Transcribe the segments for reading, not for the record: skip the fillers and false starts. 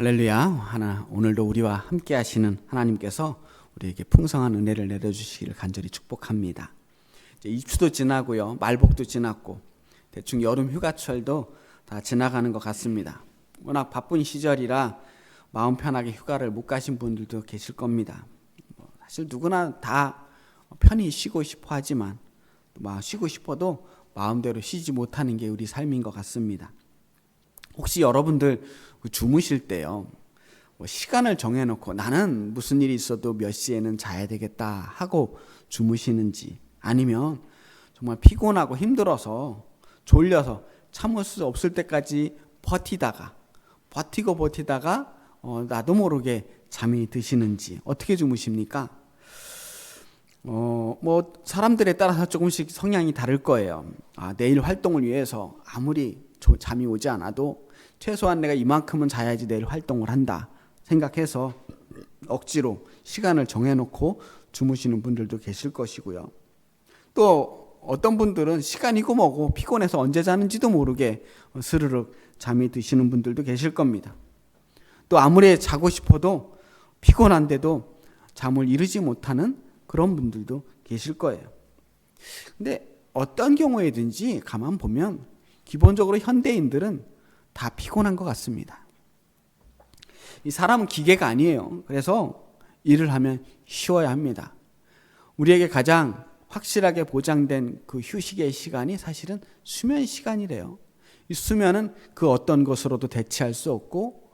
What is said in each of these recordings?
할렐루야. 오늘도 우리와 함께 하시는 하나님께서 우리에게 풍성한 은혜를 내려주시기를 간절히 축복합니다. 이제 입추도 지나고요, 말복도 지났고 대충 여름 휴가철도 다 지나가는 것 같습니다. 워낙 바쁜 시절이라 마음 편하게 휴가를 못 가신 분들도 계실 겁니다. 사실 누구나 다 편히 쉬고 싶어 하지만 쉬고 싶어도 마음대로 쉬지 못하는 게 우리 삶인 것 같습니다. 혹시 여러분들 주무실 때요, 시간을 정해놓고 나는 무슨 일이 있어도 몇 시에는 자야 되겠다 하고 주무시는지, 아니면 정말 피곤하고 힘들어서 졸려서 참을 수 없을 때까지 버티다가 나도 모르게 잠이 드시는지, 어떻게 주무십니까? 사람들에 따라서 조금씩 성향이 다를 거예요. 내일 활동을 위해서 아무리 잠이 오지 않아도 최소한 내가 이만큼은 자야지 내일 활동을 한다 생각해서 억지로 시간을 정해놓고 주무시는 분들도 계실 것이고요. 또 어떤 분들은 시간이고 뭐고 피곤해서 언제 자는지도 모르게 스르륵 잠이 드시는 분들도 계실 겁니다. 또 아무리 자고 싶어도 피곤한데도 잠을 이루지 못하는 그런 분들도 계실 거예요. 근데 어떤 경우에든지 가만 보면 기본적으로 현대인들은 다 피곤한 것 같습니다. 이 사람은 기계가 아니에요. 그래서 일을 하면 쉬어야 합니다. 우리에게 가장 확실하게 보장된 그 휴식의 시간이 사실은 수면 시간이래요. 이 수면은 그 어떤 것으로도 대체할 수 없고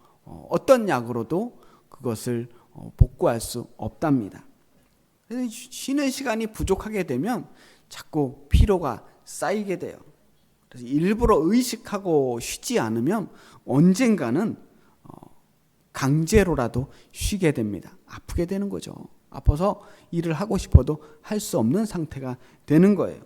어떤 약으로도 그것을 복구할 수 없답니다. 그래서 쉬는 시간이 부족하게 되면 자꾸 피로가 쌓이게 돼요. 그래서 일부러 의식하고 쉬지 않으면 언젠가는 강제로라도 쉬게 됩니다. 아프게 되는 거죠. 아파서 일을 하고 싶어도 할 수 없는 상태가 되는 거예요.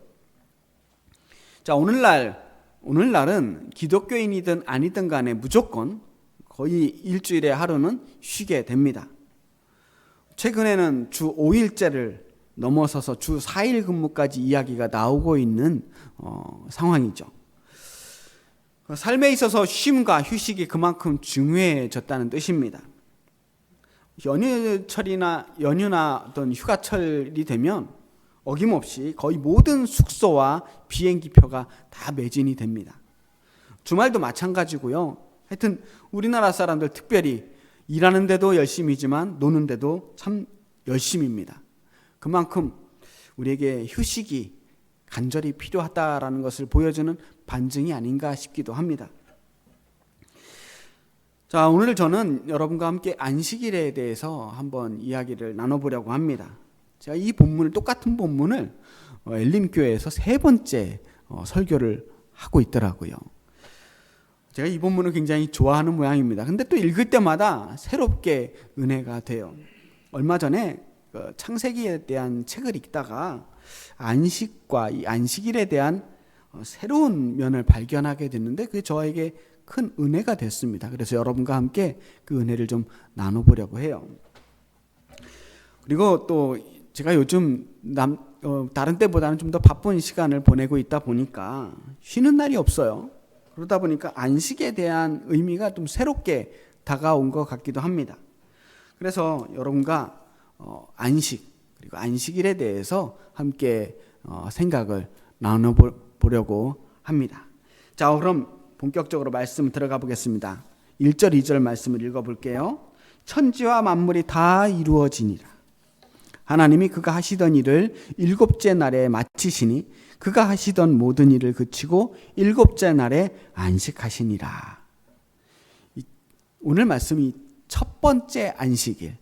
자, 오늘날은 기독교인이든 아니든 간에 무조건 거의 일주일에 하루는 쉬게 됩니다. 최근에는 주 5일제를 넘어서서 주 4일 근무까지 이야기가 나오고 있는 상황이죠. 삶에 있어서 쉼과 휴식이 그만큼 중요해졌다는 뜻입니다. 연휴나 어떤 휴가철이 되면 어김없이 거의 모든 숙소와 비행기표가 다 매진이 됩니다. 주말도 마찬가지고요. 하여튼 우리나라 사람들 특별히 일하는데도 열심히지만 노는데도 참 열심입니다. 그만큼 우리에게 휴식이 간절히 필요하다라는 것을 보여주는 반증이 아닌가 싶기도 합니다. 자, 오늘 저는 여러분과 함께 안식일에 대해서 한번 이야기를 나눠보려고 합니다. 제가 이 본문을, 똑같은 본문을 엘림교회에서 3번째 설교를 하고 있더라고요. 제가 이 본문을 굉장히 좋아하는 모양입니다. 근데 또 읽을 때마다 새롭게 은혜가 돼요. 얼마 전에 창세기에 대한 책을 읽다가 안식과 이 안식일에 대한 새로운 면을 발견하게 됐는데 그게 저에게 큰 은혜가 됐습니다. 그래서 여러분과 함께 그 은혜를 좀 나눠보려고 해요. 그리고 또 제가 요즘 다른 때보다는 좀 더 바쁜 시간을 보내고 있다 보니까 쉬는 날이 없어요. 그러다 보니까 안식에 대한 의미가 좀 새롭게 다가온 것 같기도 합니다. 그래서 여러분과 안식 그리고 안식일에 대해서 함께 생각을 나눠보려고 합니다. 자, 그럼 본격적으로 말씀 들어가 보겠습니다. 1절 2절 말씀을 읽어볼게요. 천지와 만물이 다 이루어지니라. 하나님이 그가 하시던 일을 7째 날에 마치시니 그가 하시던 모든 일을 그치고 7째 날에 안식하시니라. 오늘 말씀이 첫 번째 안식일,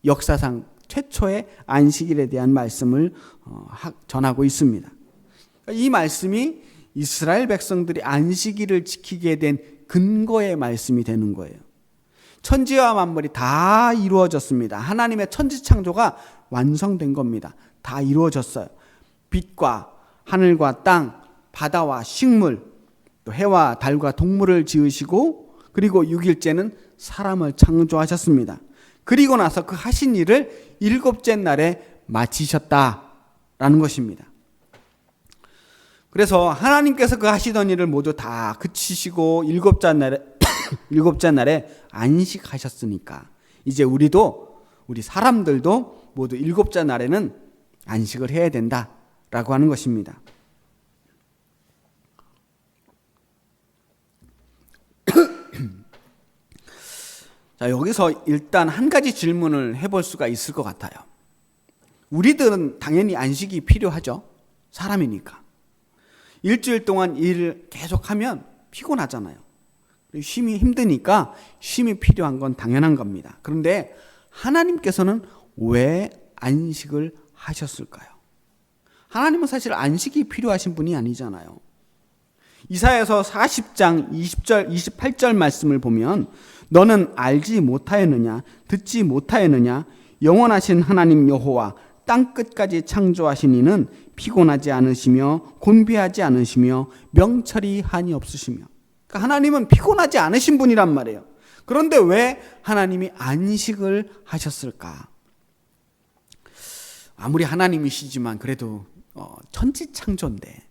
역사상 최초의 안식일에 대한 말씀을 전하고 있습니다. 이 말씀이 이스라엘 백성들이 안식일을 지키게 된 근거의 말씀이 되는 거예요. 천지와 만물이 다 이루어졌습니다. 하나님의 천지창조가 완성된 겁니다. 다 이루어졌어요. 빛과 하늘과 땅, 바다와 식물, 또 해와 달과 동물을 지으시고 그리고 6일째는 사람을 창조하셨습니다. 그리고 나서 그 하신 일을 7째 날에 마치셨다라는 것입니다. 그래서 하나님께서 그 하시던 일을 모두 다 그치시고 7째 날에 일곱째 날에 안식하셨으니까 이제 우리 사람들도 모두 일곱째 날에는 안식을 해야 된다라고 하는 것입니다. 자, 여기서 일단 한 가지 질문을 해볼 수가 있을 것 같아요. 우리들은 당연히 안식이 필요하죠. 사람이니까. 일주일 동안 일을 계속하면 피곤하잖아요. 쉼이 힘드니까 쉼이 필요한 건 당연한 겁니다. 그런데 하나님께서는 왜 안식을 하셨을까요? 하나님은 사실 안식이 필요하신 분이 아니잖아요. 이사야서 40장 20절 28절 말씀을 보면 너는 알지 못하였느냐 듣지 못하였느냐 영원하신 하나님 여호와 땅 끝까지 창조하신 이는 피곤하지 않으시며 곤비하지 않으시며 명철이 한이 없으시며. 그러니까 하나님은 피곤하지 않으신 분이란 말이에요. 그런데 왜 하나님이 안식을 하셨을까? 아무리 하나님이시지만 그래도 천지창조인데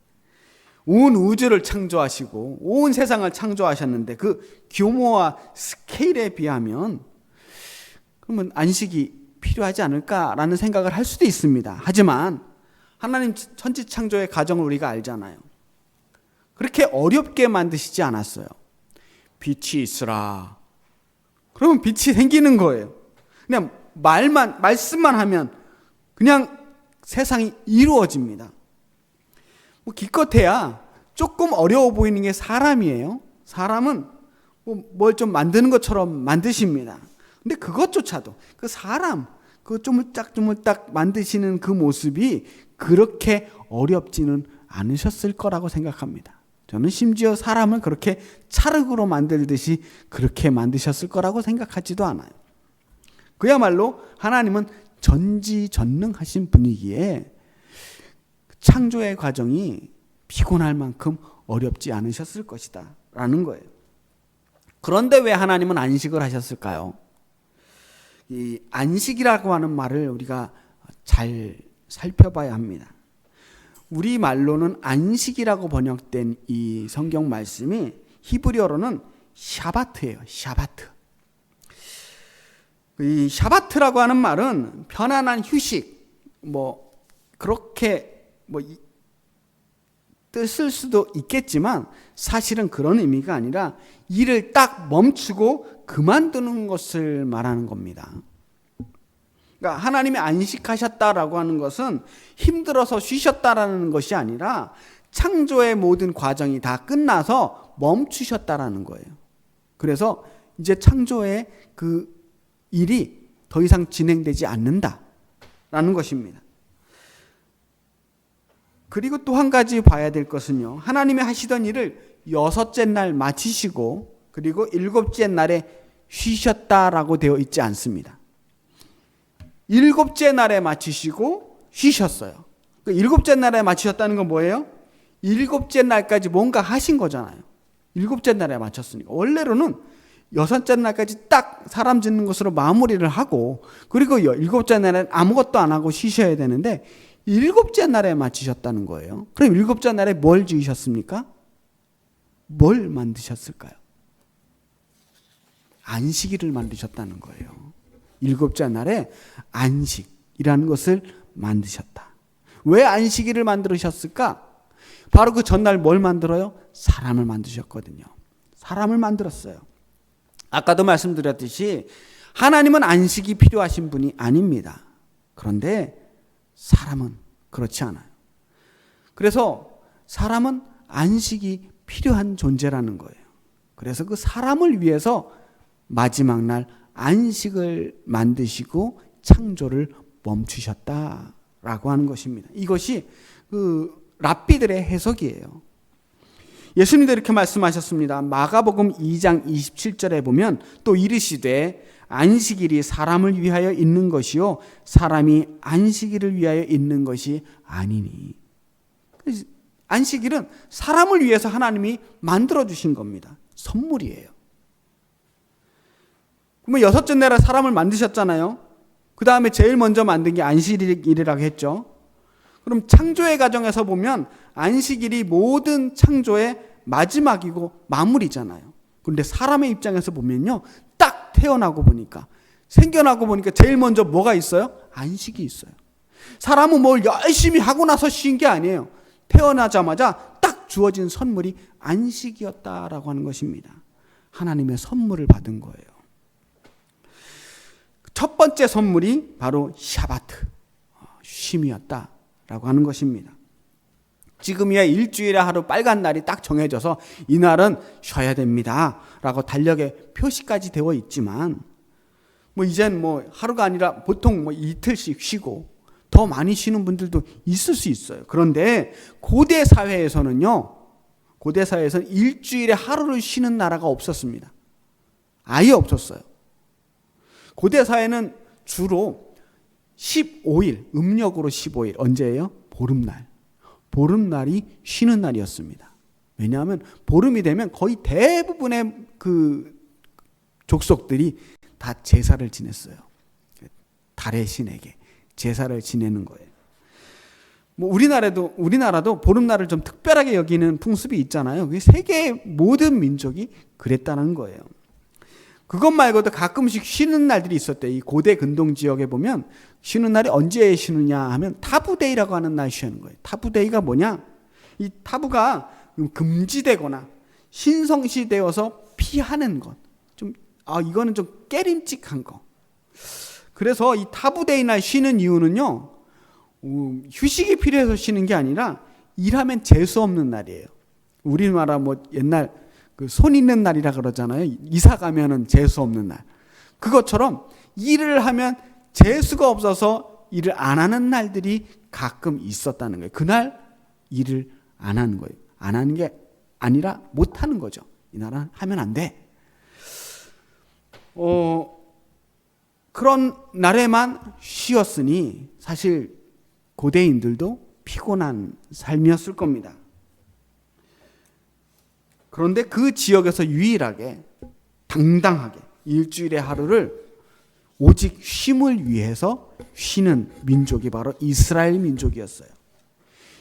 온 우주를 창조하시고 온 세상을 창조하셨는데 그 규모와 스케일에 비하면 그러면 안식이 필요하지 않을까라는 생각을 할 수도 있습니다. 하지만 하나님 천지창조의 가정을 우리가 알잖아요. 그렇게 어렵게 만드시지 않았어요. 빛이 있으라. 그러면 빛이 생기는 거예요. 그냥 말씀만 하면 그냥 세상이 이루어집니다. 기껏해야 조금 어려워 보이는 게 사람이에요. 사람은 뭘 좀 만드는 것처럼 만드십니다. 근데 그것조차도 그 사람, 그 쪼물딱쪼물딱 만드시는 그 모습이 그렇게 어렵지는 않으셨을 거라고 생각합니다. 저는 심지어 사람을 그렇게 찰흙으로 만들듯이 그렇게 만드셨을 거라고 생각하지도 않아요. 그야말로 하나님은 전지전능하신 분이기에 창조의 과정이 피곤할 만큼 어렵지 않으셨을 것이다 라는 거예요. 그런데 왜 하나님은 안식을 하셨을까요? 이 안식이라고 하는 말을 우리가 잘 살펴봐야 합니다. 우리 말로는 안식이라고 번역된 이 성경 말씀이 히브리어로는 샤바트예요. 샤바트. 이 샤바트라고 하는 말은 편안한 휴식, 그렇게 뜻을 수도 있겠지만 사실은 그런 의미가 아니라 일을 딱 멈추고 그만두는 것을 말하는 겁니다. 그러니까 하나님이 안식하셨다라고 하는 것은 힘들어서 쉬셨다라는 것이 아니라 창조의 모든 과정이 다 끝나서 멈추셨다라는 거예요. 그래서 이제 창조의 그 일이 더 이상 진행되지 않는다라는 것입니다. 그리고 또 한 가지 봐야 될 것은요. 하나님이 하시던 일을 6째 날 마치시고 그리고 7째 날에 쉬셨다라고 되어 있지 않습니다. 7째 날에 마치시고 쉬셨어요. 7째 날에 마치셨다는 건 뭐예요? 7째 날까지 뭔가 하신 거잖아요. 7째 날에 마쳤으니까. 원래로는 6째 날까지 딱 사람 짓는 것으로 마무리를 하고 그리고 7째 날에 아무것도 안 하고 쉬셔야 되는데 7째 날에 마치셨다는 거예요. 그럼 7째 날에 뭘 지으셨습니까? 뭘 만드셨을까요? 안식일을 만드셨다는 거예요. 7째 날에 안식이라는 것을 만드셨다. 왜 안식일을 만드셨을까? 바로 그 전날 뭘 만들어요? 사람을 만드셨거든요. 사람을 만들었어요. 아까도 말씀드렸듯이 하나님은 안식이 필요하신 분이 아닙니다. 그런데 사람은 그렇지 않아요. 그래서 사람은 안식이 필요한 존재라는 거예요. 그래서 그 사람을 위해서 마지막 날 안식을 만드시고 창조를 멈추셨다라고 하는 것입니다. 이것이 그 랍비들의 해석이에요. 예수님도 이렇게 말씀하셨습니다. 마가복음 2장 27절에 보면 또 이르시되 안식일이 사람을 위하여 있는 것이요 사람이 안식일을 위하여 있는 것이 아니니. 안식일은 사람을 위해서 하나님이 만들어 주신 겁니다. 선물이에요. 그러면 6째 날에 사람을 만드셨잖아요. 그 다음에 제일 먼저 만든 게 안식일이라고 했죠. 그럼 창조의 과정에서 보면 안식일이 모든 창조의 마지막이고 마무리잖아요. 그런데 사람의 입장에서 보면요, 딱 태어나고 보니까, 생겨나고 보니까 제일 먼저 뭐가 있어요? 안식이 있어요. 사람은 뭘 열심히 하고 나서 쉰 게 아니에요. 태어나자마자 딱 주어진 선물이 안식이었다라고 하는 것입니다. 하나님의 선물을 받은 거예요. 첫 번째 선물이 바로 샤바트, 쉼이었다라고 하는 것입니다. 지금이야 일주일에 하루 빨간 날이 딱 정해져서 이날은 쉬어야 됩니다 라고 달력에 표시까지 되어 있지만, 이젠 하루가 아니라 보통 이틀씩 쉬고 더 많이 쉬는 분들도 있을 수 있어요. 그런데 고대 사회에서는 일주일에 하루를 쉬는 나라가 없었습니다. 아예 없었어요. 고대 사회는 주로 15일, 음력으로 15일, 언제예요? 보름날. 보름날이 쉬는 날이었습니다. 왜냐하면 보름이 되면 거의 대부분의 그 족속들이 다 제사를 지냈어요. 달의 신에게 제사를 지내는 거예요. 우리나라도 보름날을 좀 특별하게 여기는 풍습이 있잖아요. 세계 모든 민족이 그랬다는 거예요. 그것 말고도 가끔씩 쉬는 날들이 있었대요. 이 고대 근동 지역에 보면 쉬는 날이 언제 쉬느냐 하면 타부데이라고 하는 날 쉬는 거예요. 타부데이가 뭐냐? 이 타부가 금지되거나 신성시되어서 피하는 것. 이거는 좀 깨림칙한 거. 그래서 이 타부데이 날 쉬는 이유는요, 휴식이 필요해서 쉬는 게 아니라 일하면 재수 없는 날이에요. 우리나라 옛날 손 있는 날이라 그러잖아요. 이사 가면은 재수 없는 날. 그것처럼 일을 하면 재수가 없어서 일을 안 하는 날들이 가끔 있었다는 거예요. 그날 일을 안 하는 거예요. 안 하는 게 아니라 못 하는 거죠. 이 날은 하면 안 돼. 그런 날에만 쉬었으니 사실 고대인들도 피곤한 삶이었을 겁니다. 그런데 그 지역에서 유일하게 당당하게 일주일의 하루를 오직 쉼을 위해서 쉬는 민족이 바로 이스라엘 민족이었어요.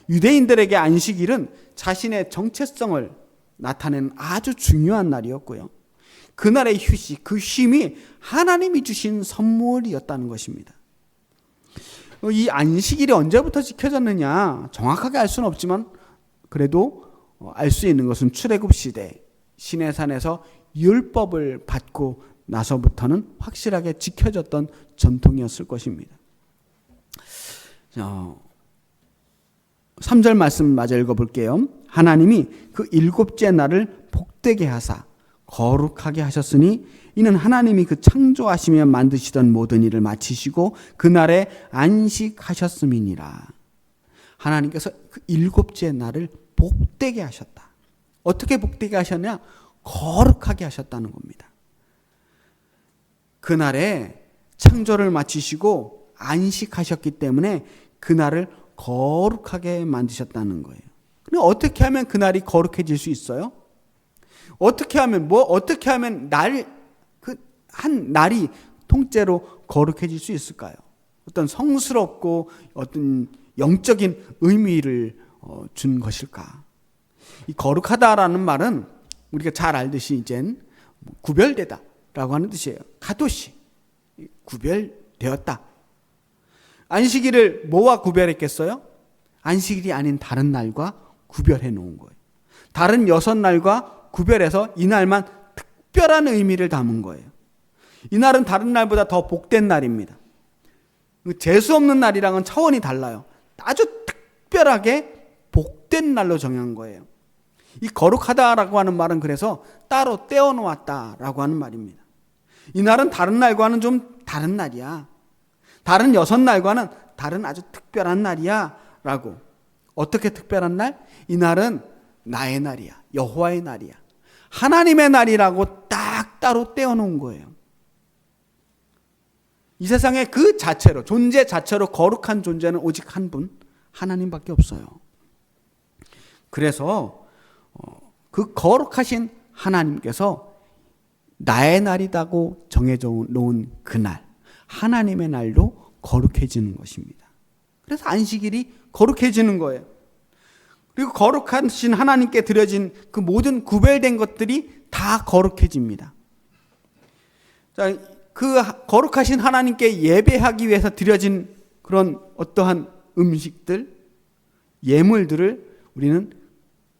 유대인들에게 안식일은 자신의 정체성을 나타내는 아주 중요한 날이었고요. 그날의 휴식, 그 쉼이 하나님이 주신 선물이었다는 것입니다. 이 안식일이 언제부터 지켜졌느냐 정확하게 알 수는 없지만 그래도 알 수 있는 것은 출애굽 시대 시내산에서 율법을 받고 나서부터는 확실하게 지켜졌던 전통이었을 것입니다. 3절 말씀 마저 읽어볼게요. 하나님이 그 일곱째 날을 복되게 하사 거룩하게 하셨으니 이는 하나님이 그 창조하시며 만드시던 모든 일을 마치시고 그날에 안식하셨음이니라. 하나님께서 그 일곱째 날을 복되게 하셨다. 어떻게 복되게 하셨냐? 거룩하게 하셨다는 겁니다. 그날에 창조를 마치시고 안식하셨기 때문에 그날을 거룩하게 만드셨다는 거예요. 그럼 어떻게 하면 그날이 거룩해질 수 있어요? 어떻게 하면 한 날이 통째로 거룩해질 수 있을까요? 어떤 성스럽고 어떤 영적인 의미를 준 것일까? 이 거룩하다라는 말은 우리가 잘 알듯이 이젠 구별되다라고 하는 뜻이에요. 가도시 구별되었다. 안식일을 뭐와 구별했겠어요? 안식일이 아닌 다른 날과 구별해 놓은 거예요. 다른 6날과 구별해서 이 날만 특별한 의미를 담은 거예요. 이 날은 다른 날보다 더 복된 날입니다. 재수 없는 날이랑은 차원이 달라요. 아주 특별하게 복된 날로 정한 거예요. 이 거룩하다라고 하는 말은 그래서 따로 떼어놓았다라고 하는 말입니다. 이 날은 다른 날과는 좀 다른 날이야. 다른 6날과는 다른 아주 특별한 날이야 라고. 어떻게 특별한 날? 이 날은 나의 날이야. 여호와의 날이야. 하나님의 날이라고 딱 따로 떼어놓은 거예요. 이 세상에 그 자체로, 존재 자체로 거룩한 존재는 오직 한 분, 하나님밖에 없어요. 그래서 그 거룩하신 하나님께서 나의 날이라고 정해져 놓은 그날, 하나님의 날로 거룩해지는 것입니다. 그래서 안식일이 거룩해지는 거예요. 그리고 거룩하신 하나님께 드려진 그 모든 구별된 것들이 다 거룩해집니다. 자, 그 거룩하신 하나님께 예배하기 위해서 드려진 그런 어떠한 음식들, 예물들을 우리는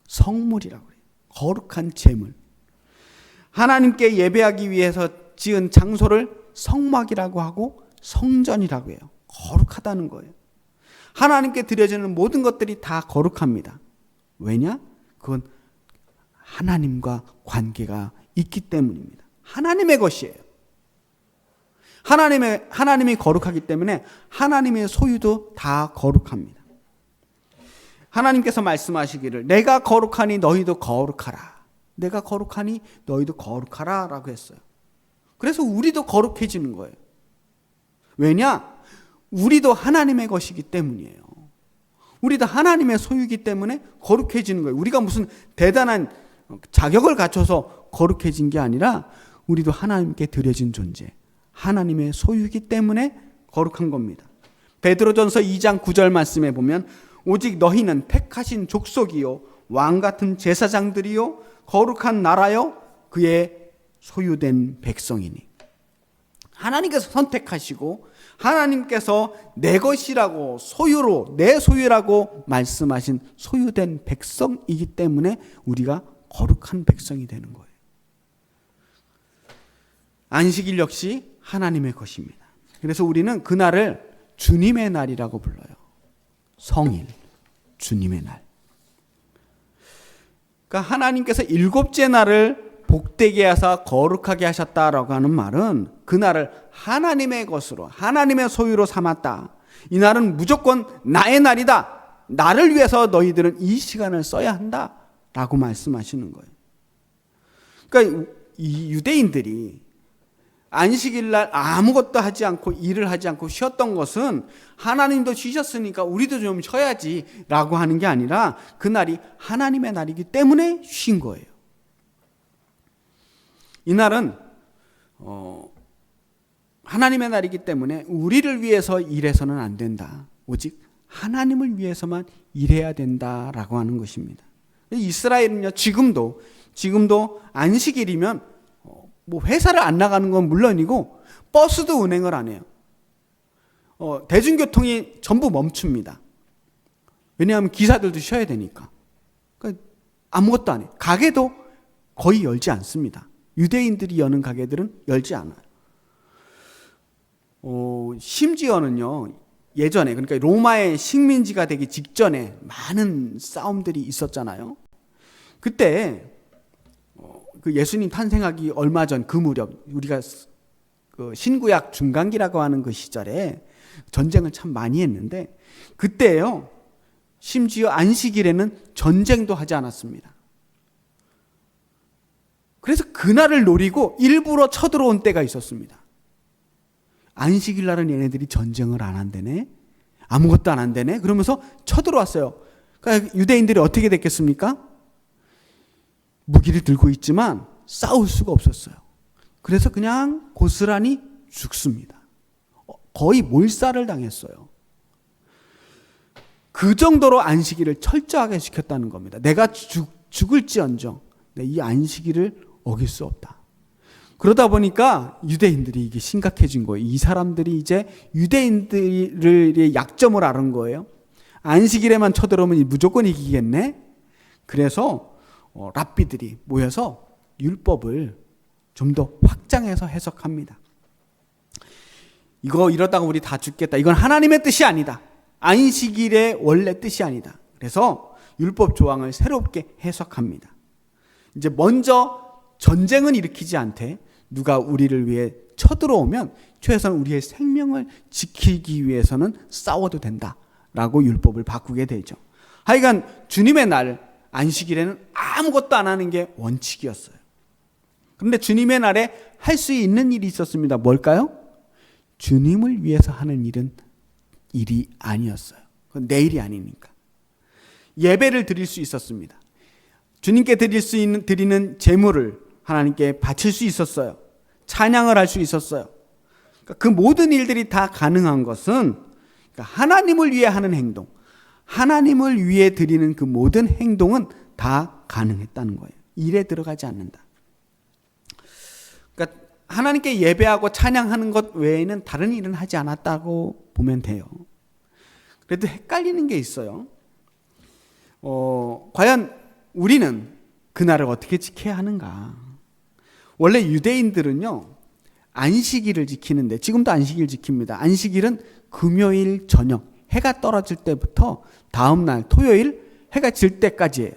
성물이라고 해요. 거룩한 제물. 하나님께 예배하기 위해서 지은 장소를 성막이라고 하고 성전이라고 해요. 거룩하다는 거예요. 하나님께 드려지는 모든 것들이 다 거룩합니다. 왜냐? 그건 하나님과 관계가 있기 때문입니다. 하나님의 것이에요. 하나님이 거룩하기 때문에 하나님의 소유도 다 거룩합니다. 하나님께서 말씀하시기를 내가 거룩하니 너희도 거룩하라. 내가 거룩하니 너희도 거룩하라 라고 했어요. 그래서 우리도 거룩해지는 거예요. 왜냐? 우리도 하나님의 것이기 때문이에요. 우리도 하나님의 소유이기 때문에 거룩해지는 거예요. 우리가 무슨 대단한 자격을 갖춰서 거룩해진 게 아니라 우리도 하나님께 드려진 존재, 하나님의 소유이기 때문에 거룩한 겁니다. 베드로전서 2장 9절 말씀에 보면 오직 너희는 택하신 족속이요 왕같은 제사장들이요 거룩한 나라요 그의 소유된 백성이니. 하나님께서 선택하시고 하나님께서 내 것이라고 소유로 내 소유라고 말씀하신 소유된 백성이기 때문에 우리가 거룩한 백성이 되는 거예요. 안식일 역시 하나님의 것입니다. 그래서 우리는 그날을 주님의 날이라고 불러요. 성일, 주님의 날. 그러니까 하나님께서 일곱째 날을 복되게 하사 거룩하게 하셨다라고 하는 말은 그날을 하나님의 것으로, 하나님의 소유로 삼았다. 이 날은 무조건 나의 날이다. 나를 위해서 너희들은 이 시간을 써야 한다. 라고 말씀하시는 거예요. 그러니까 이 유대인들이 안식일 날 아무것도 하지 않고 일을 하지 않고 쉬었던 것은 하나님도 쉬셨으니까 우리도 좀 쉬어야지 라고 하는 게 아니라 그날이 하나님의 날이기 때문에 쉰 거예요. 이 날은 하나님의 날이기 때문에 우리를 위해서 일해서는 안 된다. 오직 하나님을 위해서만 일해야 된다라고 하는 것입니다. 이스라엘은요 지금도 안식일이면 뭐 회사를 안 나가는 건 물론이고 버스도 운행을 안 해요. 대중교통이 전부 멈춥니다. 왜냐하면 기사들도 쉬어야 되니까. 그러니까 아무것도 안 해요. 가게도 거의 열지 않습니다. 유대인들이 여는 가게들은 열지 않아요. 심지어는요 예전에 그러니까 로마의 식민지가 되기 직전에 많은 싸움들이 있었잖아요. 그때 그 예수님 탄생하기 얼마 전 그 무렵 우리가 그 신구약 중간기라고 하는 그 시절에 전쟁을 참 많이 했는데 그때요 심지어 안식일에는 전쟁도 하지 않았습니다. 그래서 그날을 노리고 일부러 쳐들어온 때가 있었습니다. 안식일 날은 얘네들이 전쟁을 안 한다네, 아무것도 안 한다네 그러면서 쳐들어왔어요. 그러니까 유대인들이 어떻게 됐겠습니까? 무기를 들고 있지만 싸울 수가 없었어요. 그래서 그냥 고스란히 죽습니다. 거의 몰살을 당했어요. 그 정도로 안식일을 철저하게 지켰다는 겁니다. 내가 죽을지언정 이 안식일을 어길 수 없다. 그러다 보니까 유대인들이 이게 심각해진 거예요. 이 사람들이 이제 유대인들의 약점을 아는 거예요. 안식일에만 쳐들어오면 무조건 이기겠네. 그래서 랍비들이 모여서 율법을 좀 더 확장해서 해석합니다. 이러다가 우리 다 죽겠다. 이건 하나님의 뜻이 아니다. 안식일의 원래 뜻이 아니다. 그래서 율법 조항을 새롭게 해석합니다. 이제 먼저 전쟁은 일으키지 않되 누가 우리를 위해 쳐들어오면 최소한 우리의 생명을 지키기 위해서는 싸워도 된다라고 율법을 바꾸게 되죠. 하여간 주님의 날 안식일에는 아무것도 안 하는 게 원칙이었어요. 그런데 주님의 날에 할 수 있는 일이 있었습니다. 뭘까요? 주님을 위해서 하는 일이 아니었어요. 그건 내 일이 아니니까. 예배를 드릴 수 있었습니다. 주님께 드리는 제물을 하나님께 바칠 수 있었어요. 찬양을 할 수 있었어요. 그러니까 그 모든 일들이 다 가능한 것은 하나님을 위해 하는 행동, 하나님을 위해 드리는 그 모든 행동은 다 가능했다는 거예요. 일에 들어가지 않는다. 하나님께 예배하고 찬양하는 것 외에는 다른 일은 하지 않았다고 보면 돼요. 그래도 헷갈리는 게 있어요. 과연 우리는 그날을 어떻게 지켜야 하는가? 원래 유대인들은요, 안식일을 지키는데, 지금도 안식일 지킵니다. 안식일은 금요일 저녁, 해가 떨어질 때부터 다음날 토요일 해가 질 때까지예요.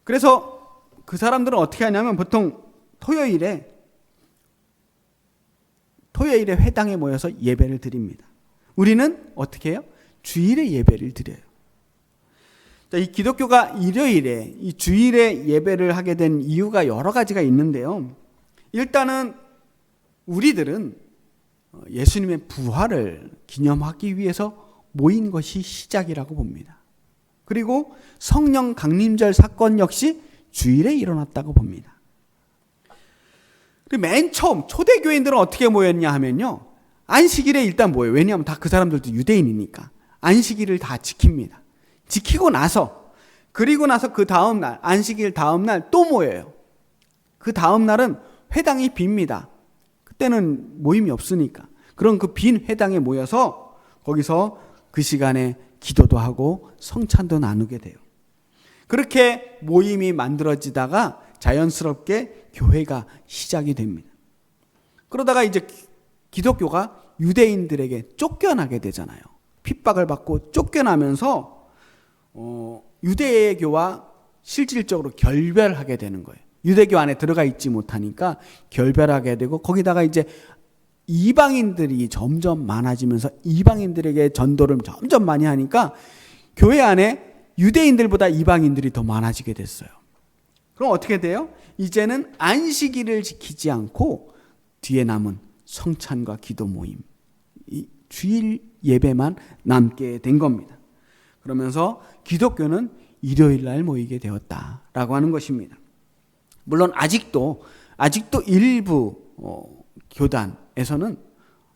그래서 그 사람들은 어떻게 하냐면 보통 토요일에 회당에 모여서 예배를 드립니다. 우리는 어떻게 해요? 주일에 예배를 드려요. 자, 이 기독교가 일요일에 이 주일에 예배를 하게 된 이유가 여러 가지가 있는데요. 일단은 우리들은 예수님의 부활을 기념하기 위해서 모인 것이 시작이라고 봅니다. 그리고 성령 강림절 사건 역시 주일에 일어났다고 봅니다. 그리고 맨 처음 초대교인들은 어떻게 모였냐 하면요, 안식일에 일단 모여요. 왜냐하면 다 그 사람들도 유대인이니까 안식일을 다 지킵니다. 지키고 나서, 그리고 나서 그 다음날, 안식일 다음날 또 모여요. 그 다음날은 회당이 빕니다. 그때는 모임이 없으니까. 그럼 그 빈 회당에 모여서 거기서 그 시간에 기도도 하고 성찬도 나누게 돼요. 그렇게 모임이 만들어지다가 자연스럽게 교회가 시작이 됩니다. 그러다가 이제 기독교가 유대인들에게 쫓겨나게 되잖아요. 핍박을 받고 쫓겨나면서 유대교와 실질적으로 결별하게 되는 거예요. 유대교 안에 들어가 있지 못하니까 결별하게 되고, 거기다가 이제 이방인들이 점점 많아지면서 이방인들에게 전도를 점점 많이 하니까 교회 안에 유대인들보다 이방인들이 더 많아지게 됐어요. 그럼 어떻게 돼요? 이제는 안식일을 지키지 않고 뒤에 남은 성찬과 기도 모임, 이 주일 예배만 남게 된 겁니다. 그러면서 기독교는 일요일 날 모이게 되었다라고 하는 것입니다. 물론 아직도 일부 교단에서는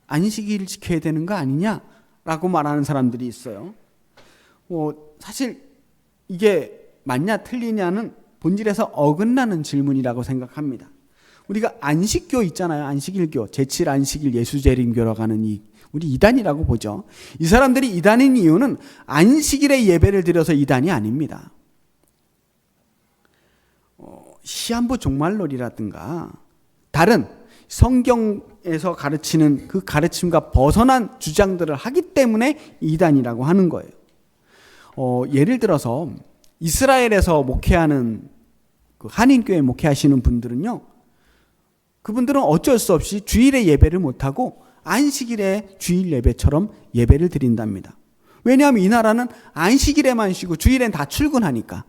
안식일을 지켜야 되는 거 아니냐라고 말하는 사람들이 있어요. 사실 이게 맞냐 틀리냐는 본질에서 어긋나는 질문이라고 생각합니다. 우리가 안식교 있잖아요. 안식일교, 제7 안식일 예수재림교라고 하는 우리 이단이라고 보죠. 이 사람들이 이단인 이유는 안식일에 예배를 드려서 이단이 아닙니다. 시한부 종말론이라든가 다른 성경에서 가르치는 그 가르침과 벗어난 주장들을 하기 때문에 이단이라고 하는 거예요. 예를 들어서 이스라엘에서 목회하는 그 한인교회 목회하시는 분들은요, 그분들은 어쩔 수 없이 주일에 예배를 못하고 안식일에 주일 예배처럼 예배를 드린답니다. 왜냐하면 이 나라는 안식일에만 쉬고 주일엔 다 출근하니까.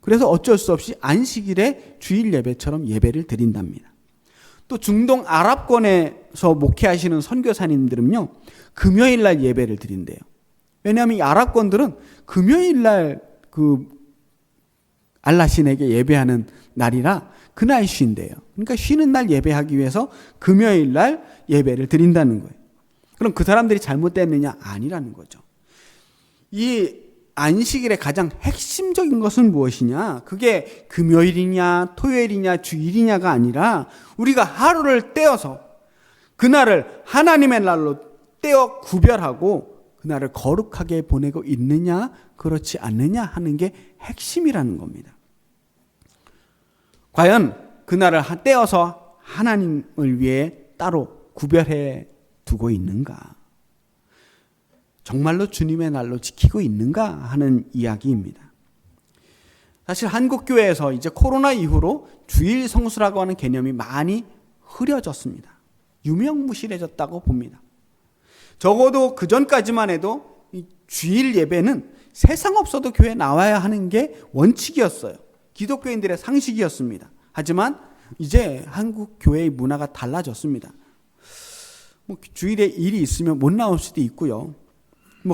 그래서 어쩔 수 없이 안식일에 주일 예배처럼 예배를 드린답니다. 또 중동 아랍권에서 목회하시는 선교사님들은요, 금요일 날 예배를 드린대요. 왜냐하면 이 아랍권들은 금요일 날 그 알라 신에게 예배하는 날이라 그날 쉰대요. 그러니까 쉬는 날 예배하기 위해서 금요일 날 예배를 드린다는 거예요. 그럼 그 사람들이 잘못됐느냐? 아니라는 거죠. 이 안식일의 가장 핵심적인 것은 무엇이냐? 그게 금요일이냐, 토요일이냐, 주일이냐가 아니라 우리가 하루를 떼어서 그날을 하나님의 날로 떼어 구별하고 그날을 거룩하게 보내고 있느냐, 그렇지 않느냐 하는 게 핵심이라는 겁니다. 과연 그날을 떼어서 하나님을 위해 따로 구별해 두고 있는가? 정말로 주님의 날로 지키고 있는가 하는 이야기입니다. 사실 한국교회에서 이제 코로나 이후로 주일 성수라고 하는 개념이 많이 흐려졌습니다. 유명무실해졌다고 봅니다. 적어도 그 전까지만 해도 이 주일 예배는 세상 없어도 교회에 나와야 하는 게 원칙이었어요. 기독교인들의 상식이었습니다. 하지만 이제 한국 교회의 문화가 달라졌습니다. 주일에 일이 있으면 못 나올 수도 있고요.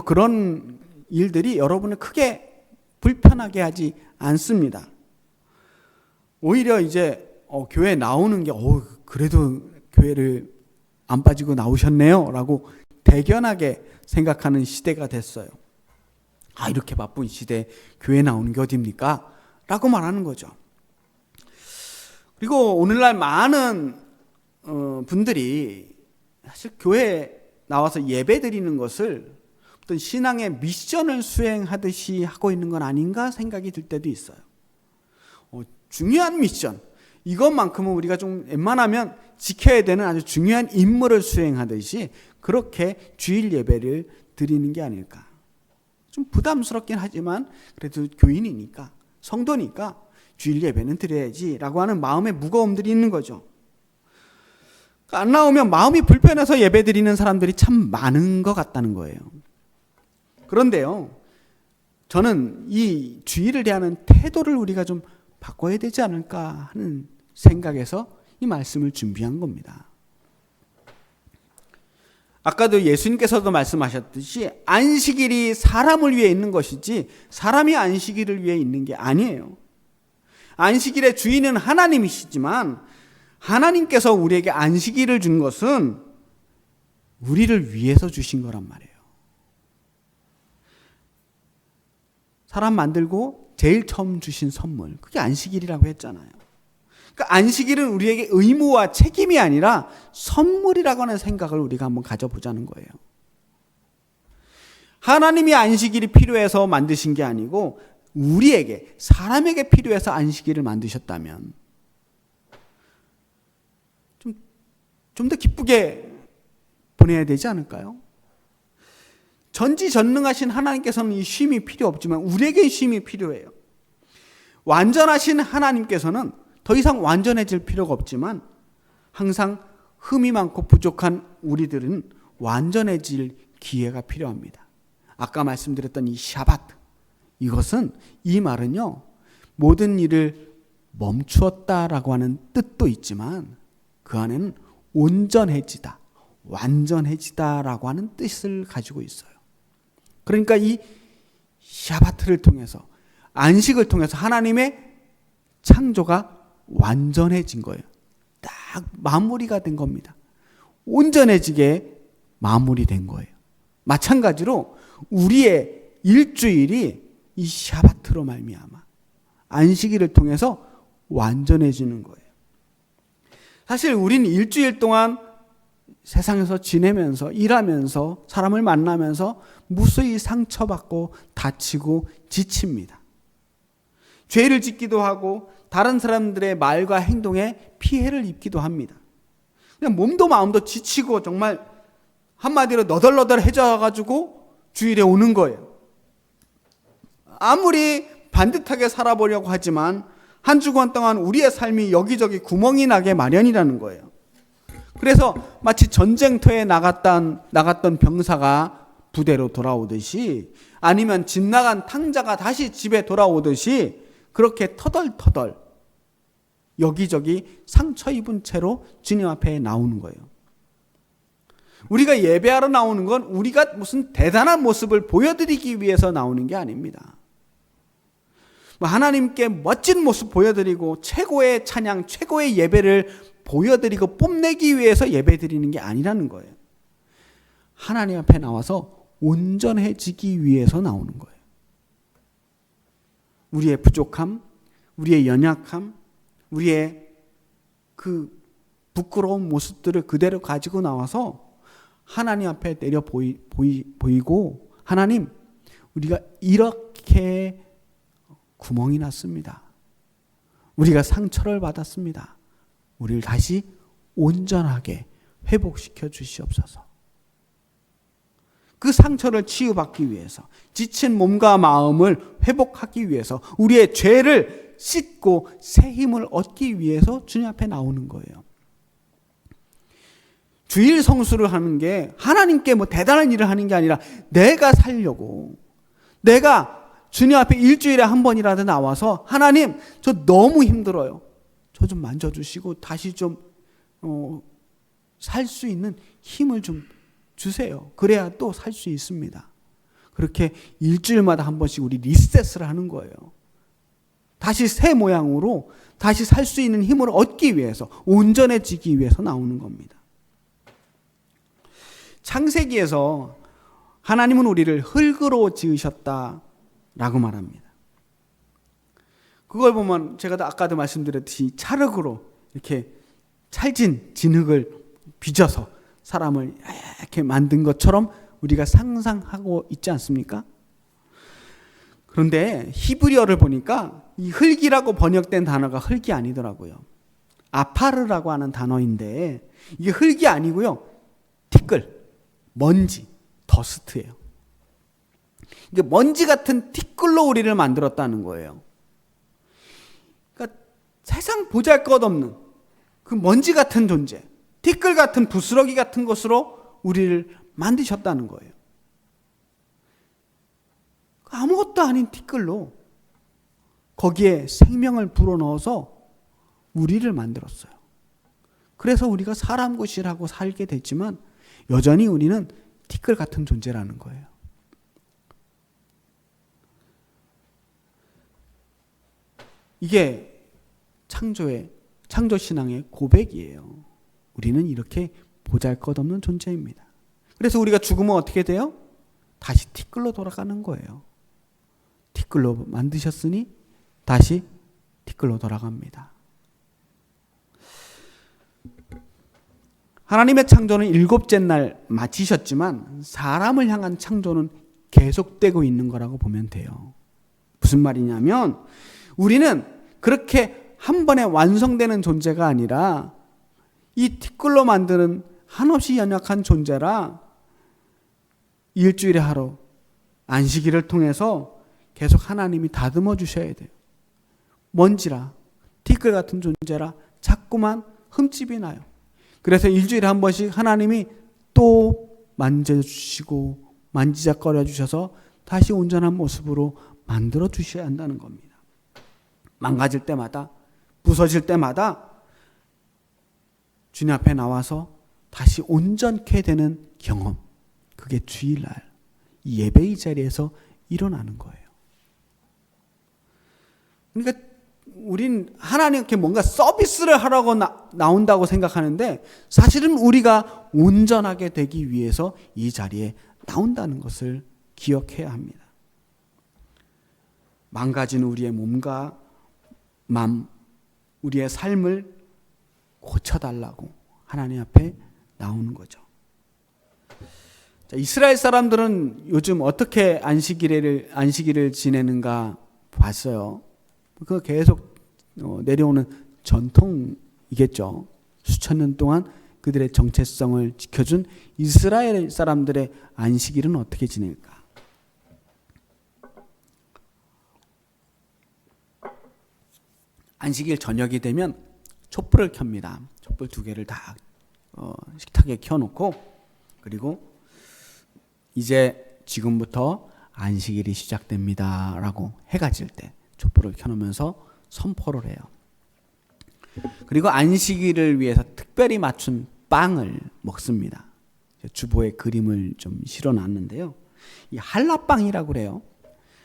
그런 일들이 여러분을 크게 불편하게 하지 않습니다. 오히려 이제 교회에 나오는 게 그래도 교회를 안 빠지고 나오셨네요 라고 대견하게 생각하는 시대가 됐어요. 이렇게 바쁜 시대에 교회 나오는 게 어딥니까? 라고 말하는 거죠. 그리고 오늘날 많은 분들이 사실 교회에 나와서 예배 드리는 것을 어떤 신앙의 미션을 수행하듯이 하고 있는 건 아닌가 생각이 들 때도 있어요. 중요한 미션, 이것만큼은 우리가 좀 웬만하면 지켜야 되는 아주 중요한 임무를 수행하듯이 그렇게 주일 예배를 드리는 게 아닐까. 좀 부담스럽긴 하지만 그래도 교인이니까, 성도니까 주일 예배는 드려야지라고 하는 마음의 무거움들이 있는 거죠. 안 나오면 마음이 불편해서 예배 드리는 사람들이 참 많은 것 같다는 거예요. 그런데요, 저는 이 주일을 대하는 태도를 우리가 좀 바꿔야 되지 않을까 하는 생각에서 이 말씀을 준비한 겁니다. 아까도 예수님께서도 말씀하셨듯이 안식일이 사람을 위해 있는 것이지 사람이 안식일을 위해 있는 게 아니에요. 안식일의 주인은 하나님이시지만 하나님께서 우리에게 안식일을 준 것은 우리를 위해서 주신 거란 말이에요. 사람 만들고 제일 처음 주신 선물, 그게 안식일이라고 했잖아요. 그러니까 안식일은 우리에게 의무와 책임이 아니라 선물이라고 하는 생각을 우리가 한번 가져보자는 거예요. 하나님이 안식일이 필요해서 만드신 게 아니고 우리에게, 사람에게 필요해서 안식일을 만드셨다면 좀 더 기쁘게 보내야 되지 않을까요? 전지전능하신 하나님께서는 이 쉼이 필요 없지만 우리에게 쉼이 필요해요. 완전하신 하나님께서는 더 이상 완전해질 필요가 없지만 항상 흠이 많고 부족한 우리들은 완전해질 기회가 필요합니다. 아까 말씀드렸던 이 샤바트, 이것은, 이 말은요, 모든 일을 멈추었다라고 하는 뜻도 있지만 그 안에는 온전해지다, 완전해지다라고 하는 뜻을 가지고 있어요. 그러니까 이 샤바트를 통해서, 안식을 통해서 하나님의 창조가 완전해진 거예요. 딱 마무리가 된 겁니다. 온전해지게 마무리된 거예요. 마찬가지로 우리의 일주일이 이 샤바트로 말미암아 안식일을 통해서 완전해지는 거예요. 사실 우리는 일주일 동안 세상에서 지내면서, 일하면서, 사람을 만나면서 무수히 상처받고 다치고 지칩니다. 죄를 짓기도 하고 다른 사람들의 말과 행동에 피해를 입기도 합니다. 그냥 몸도 마음도 지치고 정말 한마디로 너덜너덜해져가지고 주일에 오는 거예요. 아무리 반듯하게 살아보려고 하지만 한 주간 동안 우리의 삶이 여기저기 구멍이 나게 마련이라는 거예요. 그래서 마치 전쟁터에 나갔던 병사가 부대로 돌아오듯이, 아니면 집 나간 탕자가 다시 집에 돌아오듯이 그렇게 터덜터덜 여기저기 상처 입은 채로 주님 앞에 나오는 거예요. 우리가 예배하러 나오는 건 우리가 무슨 대단한 모습을 보여드리기 위해서 나오는 게 아닙니다. 하나님께 멋진 모습 보여드리고 최고의 찬양, 최고의 예배를 보여드리고 뽐내기 위해서 예배드리는 게 아니라는 거예요. 하나님 앞에 나와서 온전해지기 위해서 나오는 거예요. 우리의 부족함, 우리의 연약함, 우리의 그 부끄러운 모습들을 그대로 가지고 나와서 하나님 앞에 내려 보이고, 하나님, 우리가 이렇게 구멍이 났습니다. 우리가 상처를 받았습니다. 우리를 다시 온전하게 회복시켜 주시옵소서. 그 상처를 치유받기 위해서, 지친 몸과 마음을 회복하기 위해서, 우리의 죄를 씻고 새 힘을 얻기 위해서 주님 앞에 나오는 거예요. 주일 성수를 하는 게 하나님께 뭐 대단한 일을 하는 게 아니라 내가 살려고, 내가 주님 앞에 일주일에 한 번이라도 나와서 하나님, 저 너무 힘들어요. 저 좀 만져주시고 다시 좀 살 수 있는 힘을 좀 주세요. 그래야 또 살 수 있습니다. 그렇게 일주일마다 한 번씩 우리 리셋을 하는 거예요. 다시 새 모양으로 다시 살 수 있는 힘을 얻기 위해서, 온전해지기 위해서 나오는 겁니다. 창세기에서 하나님은 우리를 흙으로 지으셨다라고 말합니다. 그걸 보면 제가 아까도 말씀드렸듯이 찰흙으로, 이렇게 찰진 진흙을 빚어서 사람을 이렇게 만든 것처럼 우리가 상상하고 있지 않습니까? 그런데 히브리어를 보니까 이 흙이라고 번역된 단어가 흙이 아니더라고요. 아파르라고 하는 단어인데 이게 흙이 아니고요. 티끌, 먼지, 더스트예요. 이게 먼지 같은 티끌로 우리를 만들었다는 거예요. 그러니까 세상 보잘것없는 그 먼지 같은 존재, 티끌 같은 부스러기 같은 것으로 우리를 만드셨다는 거예요. 아무것도 아닌 티끌로 거기에 생명을 불어넣어서 우리를 만들었어요. 그래서 우리가 사람 구실하고 살게 됐지만 여전히 우리는 티끌 같은 존재라는 거예요. 이게 창조신앙의 고백이에요. 우리는 이렇게 보잘것없는 존재입니다. 그래서 우리가 죽으면 어떻게 돼요? 다시 티끌로 돌아가는 거예요. 티끌로 만드셨으니 다시 티끌로 돌아갑니다. 하나님의 창조는 7째 날 마치셨지만 사람을 향한 창조는 계속되고 있는 거라고 보면 돼요. 무슨 말이냐면 우리는 그렇게 한 번에 완성되는 존재가 아니라 이 티끌로 만드는 한없이 연약한 존재라 일주일에 하루 안식일을 통해서 계속 하나님이 다듬어 주셔야 돼요. 먼지라 티끌 같은 존재라 자꾸만 흠집이 나요. 그래서 일주일에 한 번씩 하나님이 또 만져주시고 만지작거려 주셔서 다시 온전한 모습으로 만들어 주셔야 한다는 겁니다. 망가질 때마다 부서질 때마다 주님 앞에 나와서 다시 온전케 되는 경험, 그게 주일날 이 예배의 자리에서 일어나는 거예요. 그러니까 우린 하나님께 뭔가 서비스를 하라고 나온다고 생각하는데 사실은 우리가 온전하게 되기 위해서 이 자리에 나온다는 것을 기억해야 합니다. 망가진 우리의 몸과 마음, 우리의 삶을 고쳐달라고 하나님 앞에 나오는 거죠. 자, 이스라엘 사람들은 요즘 어떻게 안식일을 지내는가 봤어요. 그 계속 내려오는 전통이겠죠. 수천 년 동안 그들의 정체성을 지켜준 이스라엘 사람들의 안식일은 어떻게 지낼까? 안식일 저녁이 되면 촛불을 켭니다. 촛불 2개를 다 식탁에 켜놓고 그리고 이제 지금부터 안식일이 시작됩니다 라고 해가 질 때 촛불을 켜놓으면서 선포를 해요. 그리고 안식일을 위해서 특별히 맞춘 빵을 먹습니다. 주보에 그림을 좀 실어놨는데요. 이 한라빵이라고 그래요.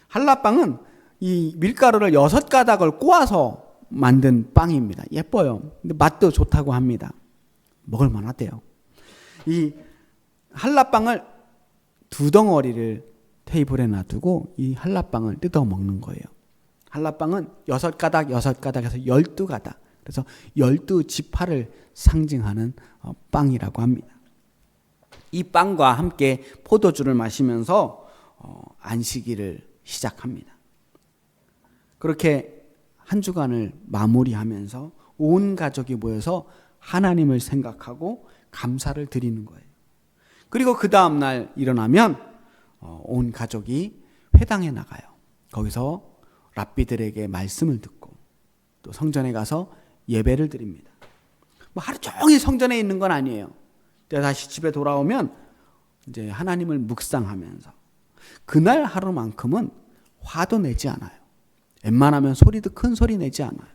한라빵은 이 밀가루를 6가닥을 꼬아서 만든 빵입니다. 예뻐요. 근데 맛도 좋다고 합니다. 먹을 만하대요. 이 한라빵을 2덩어리를 테이블에 놔두고 이 한라빵을 뜯어 먹는 거예요. 한라빵은 6가닥에서 12가닥. 그래서 12지파를 상징하는 빵이라고 합니다. 이 빵과 함께 포도주를 마시면서 안식일을 시작합니다. 그렇게 한 주간을 마무리하면서 온 가족이 모여서 하나님을 생각하고 감사를 드리는 거예요. 그리고 그 다음 날 일어나면 온 가족이 회당에 나가요. 거기서 랍비들에게 말씀을 듣고 또 성전에 가서 예배를 드립니다. 뭐 하루 종일 성전에 있는 건 아니에요. 다시 집에 돌아오면 이제 하나님을 묵상하면서 그날 하루만큼은 화도 내지 않아요. 웬만하면 소리도 큰 소리 내지 않아요.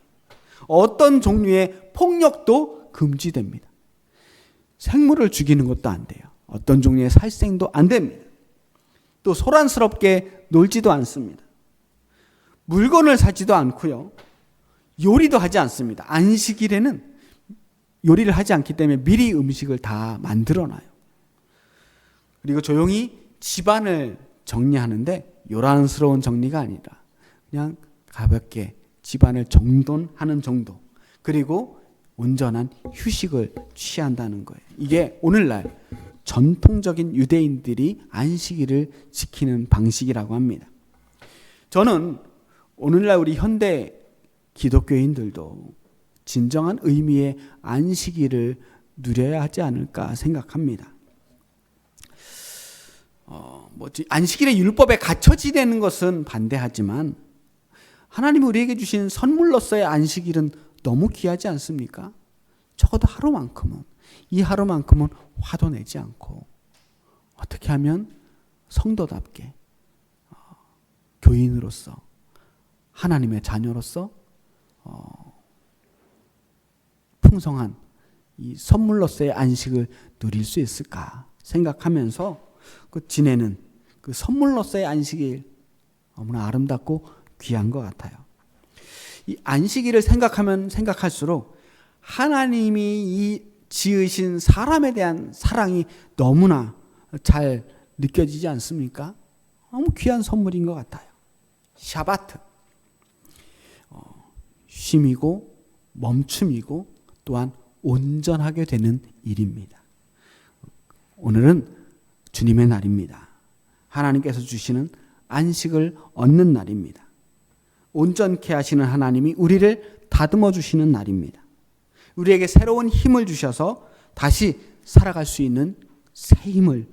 어떤 종류의 폭력도 금지됩니다. 생물을 죽이는 것도 안 돼요. 어떤 종류의 살생도 안 됩니다. 또 소란스럽게 놀지도 않습니다. 물건을 사지도 않고요. 요리도 하지 않습니다. 안식일에는 요리를 하지 않기 때문에 미리 음식을 다 만들어놔요. 그리고 조용히 집안을 정리하는데 요란스러운 정리가 아니라 그냥 가볍게 집안을 정돈하는 정도. 그리고 온전한 휴식을 취한다는 거예요. 이게 오늘날 전통적인 유대인들이 안식일을 지키는 방식이라고 합니다. 저는 오늘날 우리 현대 기독교인들도 진정한 의미의 안식일을 누려야 하지 않을까 생각합니다. 안식일의 율법에 갇혀 지내는 것은 반대하지만 하나님이 우리에게 주신 선물로서의 안식일은 너무 귀하지 않습니까? 적어도 하루만큼은, 이 하루만큼은 화도 내지 않고 어떻게 하면 성도답게 교인으로서 하나님의 자녀로서 풍성한 이 선물로서의 안식을 누릴 수 있을까 생각하면서 지내는 그 선물로서의 안식일 너무나 아름답고 귀한 것 같아요. 이 안식일을 생각하면 생각할수록 하나님이 이 지으신 사람에 대한 사랑이 너무나 잘 느껴지지 않습니까? 너무 귀한 선물인 것 같아요. 샤바트, 쉼이고 멈춤이고 또한 온전하게 되는 일입니다. 오늘은 주님의 날입니다. 하나님께서 주시는 안식을 얻는 날입니다. 온전케 하시는 하나님이 우리를 다듬어 주시는 날입니다. 우리에게 새로운 힘을 주셔서 다시 살아갈 수 있는 새 힘을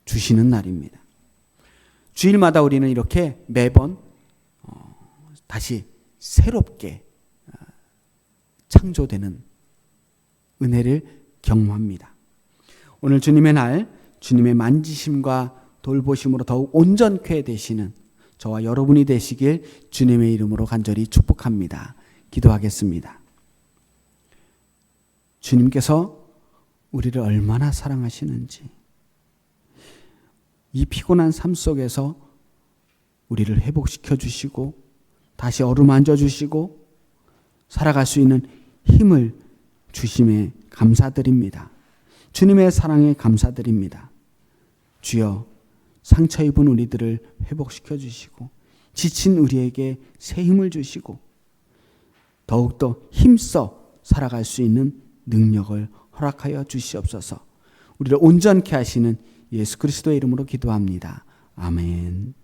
주시는 날입니다. 주일마다 우리는 이렇게 매번 다시 새롭게 창조되는 은혜를 경험합니다. 오늘 주님의 날, 주님의 만지심과 돌보심으로 더욱 온전케 되시는 저와 여러분이 되시길 주님의 이름으로 간절히 축복합니다. 기도하겠습니다. 주님께서 우리를 얼마나 사랑하시는지, 이 피곤한 삶 속에서 우리를 회복시켜 주시고 다시 어루만져 주시고 살아갈 수 있는 힘을 주심에 감사드립니다. 주님의 사랑에 감사드립니다. 주여, 상처 입은 우리들을 회복시켜 주시고 지친 우리에게 새 힘을 주시고 더욱더 힘써 살아갈 수 있는 능력을 허락하여 주시옵소서. 우리를 온전케 하시는 예수 그리스도의 이름으로 기도합니다. 아멘.